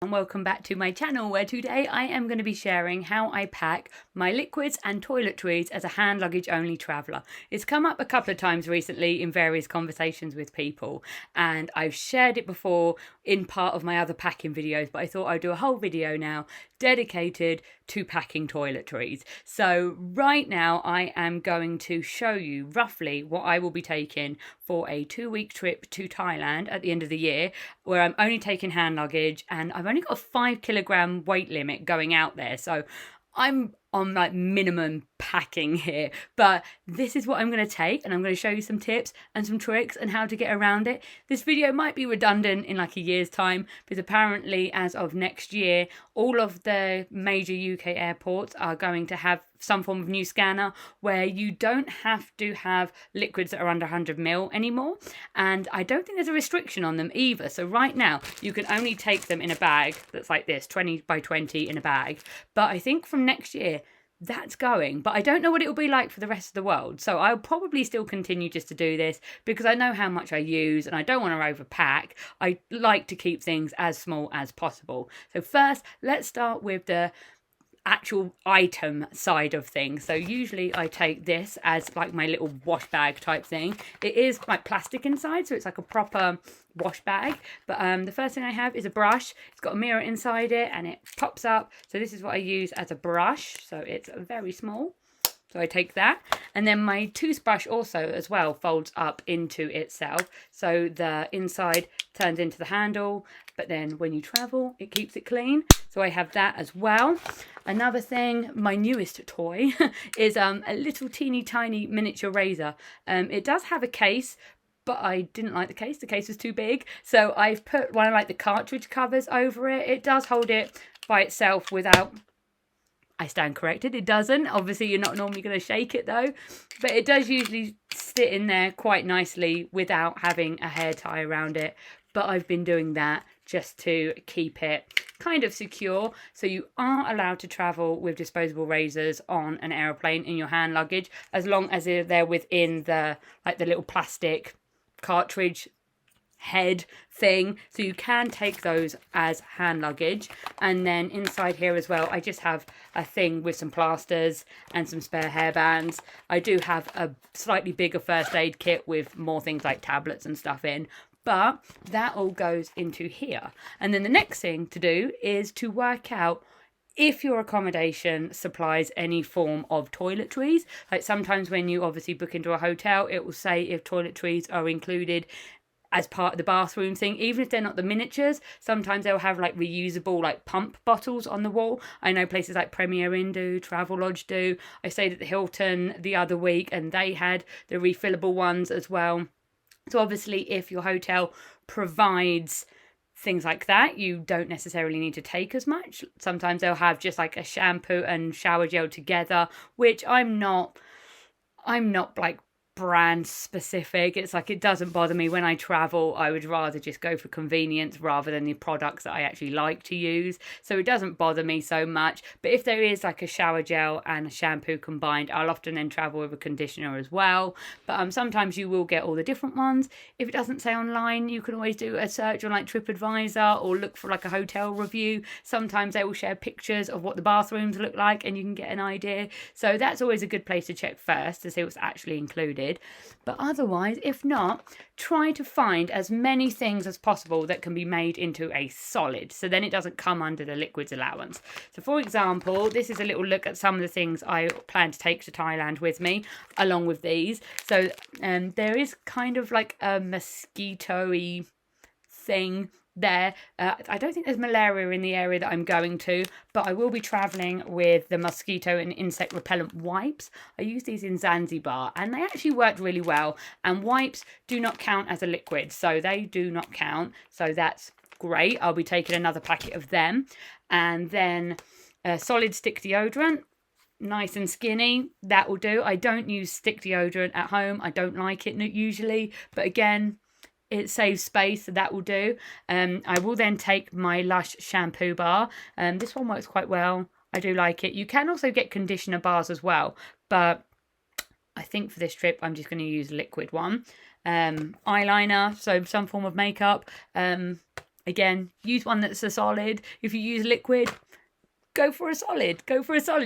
And welcome back to my channel, where today I am going to be sharing how I pack my liquids and toiletries as a hand luggage only traveller. It's come up a couple of times recently in various conversations with people, and I've shared it before in part of my other packing videos, but I thought I'd do a whole video now dedicated to packing toiletries. So right now I am going to show you roughly what I will be taking for a 2-week trip to Thailand at the end of the year, where I'm only taking hand luggage and I've only got a 5 kilogram weight limit going out there. So I'm on like minimum packing here, but this is what I'm going to take, and I'm going to show you some tips and some tricks and how to get around it. This video might be redundant in like a year's time, because apparently as of next year all of the major UK airports are going to have some form of new scanner where you don't have to have liquids that are under 100 ml anymore, and I don't think there's a restriction on them either. So right now you can only take them in a bag that's like this, 20 by 20 in a bag, but I think from next year that's going, but I don't know what it will be like for the rest of the world. So I'll probably still continue just to do this because I know how much I use and I don't want to overpack. I like to keep things as small as possible. So first, let's start with the actual item side of things. So usually I take this as like my little wash bag type thing. It is like plastic inside, so it's like a proper wash bag. But the first thing I have is a brush. It's got a mirror inside it and it pops up. So this is what I use as a brush. So it's very small. So I take that, and then my toothbrush also as well folds up into itself. So the inside turns into the handle, but then when you travel, it keeps it clean. So I have that as well. Another thing, my newest toy, is a little teeny tiny miniature razor. It does have a case, but I didn't like the case. The case was too big. So I've put one of like the cartridge covers over it. It does hold it by itself without... I stand corrected, it doesn't. Obviously, you're not normally going to shake it though, but it does usually sit in there quite nicely without having a hair tie around it. But I've been doing that just to keep it kind of secure. So you are allowed to travel with disposable razors on an aeroplane in your hand luggage, as long as they're within the like the little plastic cartridge head thing. So you can take those as hand luggage. And then inside here as well, I just have a thing with some plasters and some spare hairbands. I do have a slightly bigger first aid kit with more things like tablets and stuff in, but that all goes into here. And then the next thing to do is to work out if your accommodation supplies any form of toiletries. Like sometimes when you obviously book into a hotel, it will say if toiletries are included as part of the bathroom thing, even if they're not the miniatures. Sometimes they'll have like reusable like pump bottles on the wall. I know places like Premier Inn do, Travelodge do. I stayed at the Hilton the other week and they had the refillable ones as well. So obviously if your hotel provides things like that, you don't necessarily need to take as much. Sometimes they'll have just like a shampoo and shower gel together, which I'm not like brand specific. It's like, it doesn't bother me when I travel. I would rather just go for convenience rather than the products that I actually like to use, so it doesn't bother me so much. But if there is like a shower gel and a shampoo combined, I'll often then travel with a conditioner as well. But sometimes you will get all the different ones. If it doesn't say online, you can always do a search on like TripAdvisor or look for like a hotel review. Sometimes they will share pictures of what the bathrooms look like and you can get an idea. So that's always a good place to check first to see what's actually included. But otherwise, if not, try to find as many things as possible that can be made into a solid, so then it doesn't come under the liquids allowance. So for example, this is a little look at some of the things I plan to take to Thailand with me along with these. So there is kind of like a mosquito-y thing there. I don't think there's malaria in the area that I'm going to, but I will be traveling with the mosquito and insect repellent wipes. I use these in Zanzibar and they actually worked really well, and wipes do not count as a liquid, so they do not count, so that's great. I'll be taking another packet of them. And then solid stick deodorant, nice and skinny, that will do. I don't use stick deodorant at home. I don't like it usually, but again, it saves space, so that will do. I will then take my Lush shampoo bar. This one works quite well. I do like it. You can also get conditioner bars as well, but I think for this trip I'm just going to use a liquid one. Eyeliner, so some form of makeup. Again, use one that's a solid. If you use liquid, go for a solid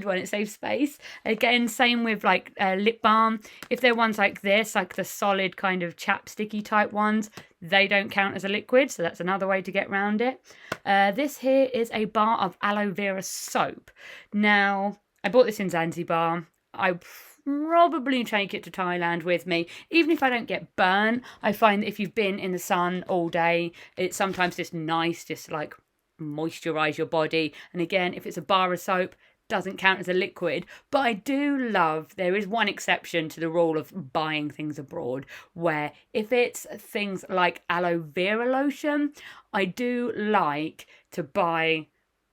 one. It saves space. Again, same with like lip balm. If they're ones like this, like the solid kind of chapsticky type ones, they don't count as a liquid, so that's another way to get around it. This here is a bar of aloe vera soap. Now, I bought this in Zanzibar. I probably take it to Thailand with me. Even if I don't get burnt, I find that if you've been in the sun all day, it's sometimes just nice, just like moisturize your body. And again, if it's a bar of soap, doesn't count as a liquid. But I do love, there is one exception to the rule of buying things abroad, where if it's things like aloe vera lotion, I do like to buy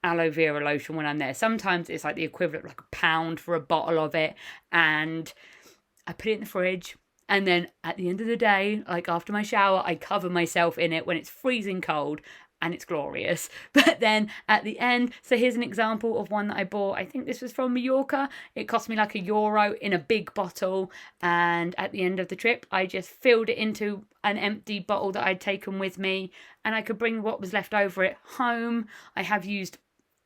aloe vera lotion when I'm there. Sometimes it's like the equivalent of like £1 for a bottle of it, and I put it in the fridge. And then at the end of the day, like after my shower, I cover myself in it when it's freezing cold, and it's glorious. But then at the end, so here's an example of one that I bought. I think this was from Mallorca. It cost me like €1 in a big bottle. And at the end of the trip, I just filled it into an empty bottle that I'd taken with me, and I could bring what was left over it home. I have used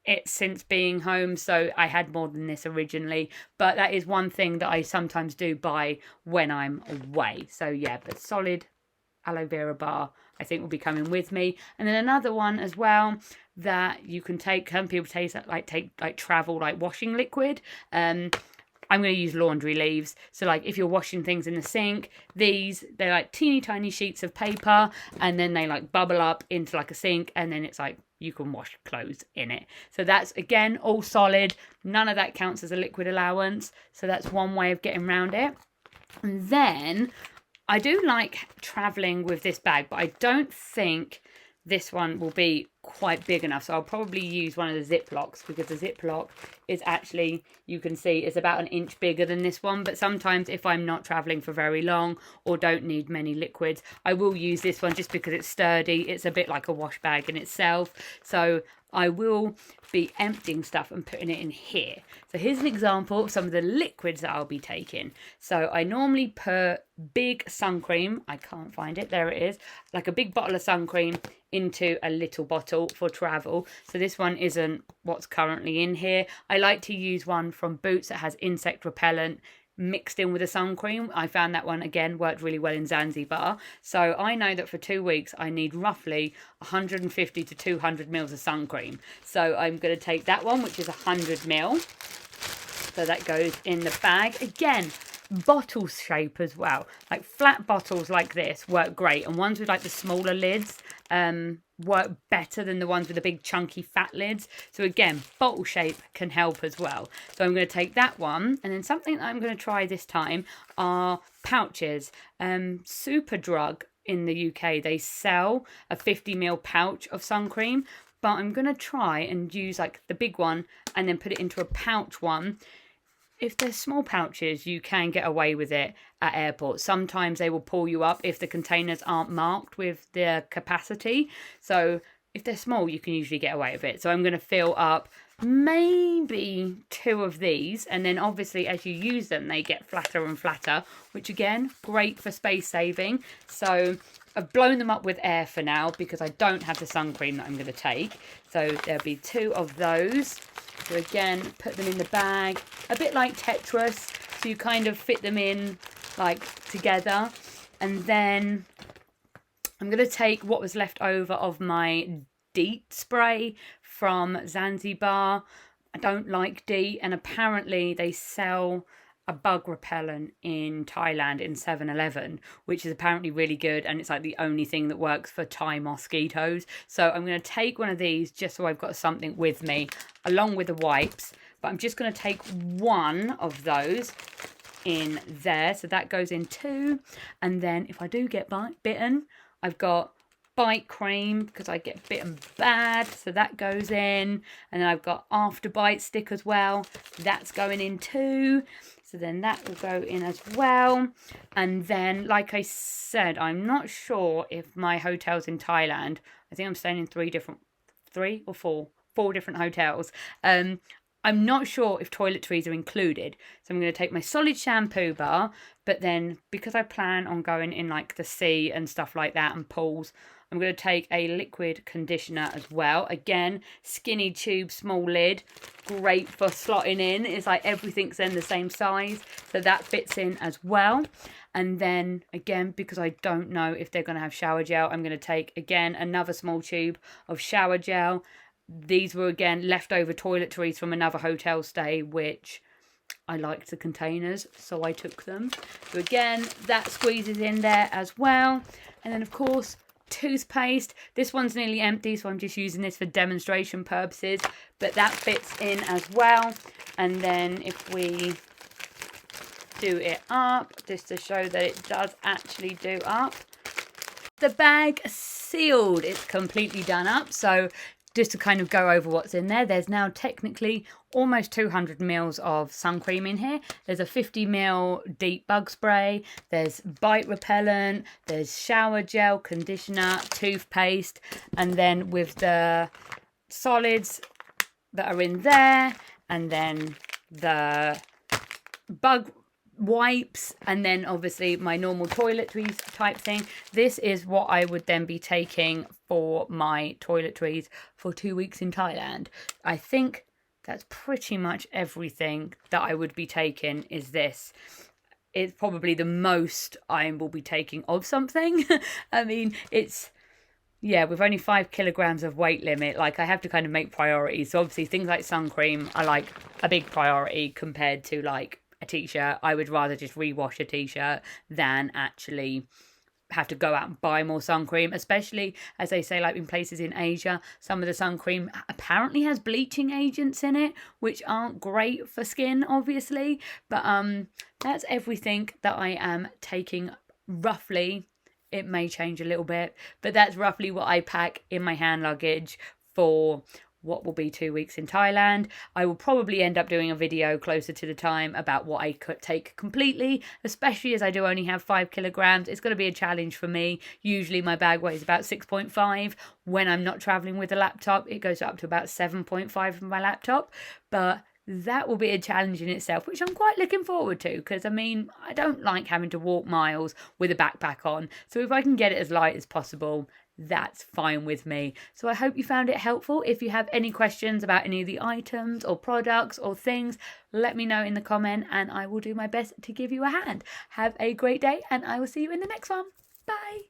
it since being home, so I had more than this originally, but that is one thing that I sometimes do buy when I'm away. So yeah, but solid aloe vera bar I think will be coming with me. And then another one as well that you can take, some people take travel like washing liquid. I'm going to use laundry leaves. So like if you're washing things in the sink, they're like teeny tiny sheets of paper, and then they like bubble up into like a sink, and then it's like you can wash clothes in it. So that's, again, all solid. None of that counts as a liquid allowance. So that's one way of getting around it. And then I do like traveling with this bag, but I don't think this one will be quite big enough. So I'll probably use one of the Ziplocs, because the Ziploc is actually, you can see, it's about an inch bigger than this one. But sometimes if I'm not traveling for very long or don't need many liquids, I will use this one just because it's sturdy. It's a bit like a wash bag in itself. So I will be emptying stuff and putting it in here. So here's an example of some of the liquids that I'll be taking. So I normally put big sun cream. I can't find it. There it is. Like a big bottle of sun cream into a little bottle for travel. So this one isn't what's currently in here. I like to use one from Boots that has insect repellent mixed in with a sun cream. I found that one, again, worked really well in Zanzibar. So I know that for 2 weeks I need roughly 150 to 200 mils of sun cream. So I'm going to take that one, which is 100 mil. So that goes in the bag. Again, bottle shape as well. Like flat bottles like this work great, and ones with like the smaller lids work better than the ones with the big chunky fat lids. So again, bottle shape can help as well. So I'm going to take that one, and then something that I'm going to try this time are pouches. Superdrug in the UK, they sell a 50ml pouch of sun cream, but I'm going to try and use like the big one and then put it into a pouch one. If they're small pouches, you can get away with it at airports. Sometimes they will pull you up if the containers aren't marked with their capacity. So if they're small, you can usually get away with it. So I'm going to fill up maybe 2 of these. And then obviously as you use them, they get flatter and flatter, which again, great for space saving. So I've blown them up with air for now because I don't have the sun cream that I'm going to take. So there'll be 2 of those. So again, put them in the bag, a bit like Tetris. So you kind of fit them in like together. And then I'm going to take what was left over of my DEET spray from Zanzibar. I don't like DEET, and apparently they sell a bug repellent in Thailand in 7-Eleven, which is apparently really good, and it's like the only thing that works for Thai mosquitoes. So I'm going to take one of these just so I've got something with me along with the wipes, but I'm just going to take one of those in there. So that goes in 2, and then if I do get bitten, I've got bite cream because I get bitten bad, so that goes in. And then I've got after bite stick as well, that's going in 2. So then that will go in as well. And then, like I said, I'm not sure if my hotels in Thailand, I think I'm staying in 3 or 4 different hotels. I'm not sure if toiletries are included. So I'm going to take my solid shampoo bar, but then because I plan on going in like the sea and stuff like that and pools, I'm going to take a liquid conditioner as well. Again, skinny tube, small lid. Great for slotting in. It's like everything's then the same size. So that fits in as well. And then again, because I don't know if they're going to have shower gel, I'm going to take again another small tube of shower gel. These were again leftover toiletries from another hotel stay, which I liked the containers, so I took them. So again, that squeezes in there as well. And then of course, toothpaste. This one's nearly empty, so I'm just using this for demonstration purposes, but that fits in as well. And then if we do it up, just to show that it does actually do up. The bag sealed, it's completely done up. So just to kind of go over what's in there, there's now technically almost 200 mils of sun cream in here. There's a 50 ml deep bug spray, there's bite repellent, there's shower gel, conditioner, toothpaste, and then with the solids that are in there, and then the bug wipes, and then obviously my normal toiletries type thing. This is what I would then be taking for my toiletries for 2 weeks in Thailand. I think that's pretty much everything that I would be taking is this. It's probably the most I will be taking of something. I mean, it's, yeah, with only 5 kilograms of weight limit, like I have to kind of make priorities. So obviously things like sun cream are like a big priority compared to like a t-shirt. I would rather just rewash a t-shirt than actually have to go out and buy more sun cream, especially as they say, like in places in Asia, some of the sun cream apparently has bleaching agents in it, which aren't great for skin, obviously. But that's everything that I am taking roughly. It may change a little bit, but that's roughly what I pack in my hand luggage for what will be 2 weeks in Thailand. I will probably end up doing a video closer to the time about what I could take completely, especially as I do only have 5 kilograms. It's going to be a challenge for me. Usually my bag weighs about 6.5. When I'm not traveling with a laptop, it goes up to about 7.5 for my laptop. But that will be a challenge in itself, which I'm quite looking forward to, because I mean, I don't like having to walk miles with a backpack on. So if I can get it as light as possible, that's fine with me. So I hope you found it helpful. If you have any questions about any of the items or products or things, let me know in the comment and I will do my best to give you a hand. Have a great day and I will see you in the next one. Bye.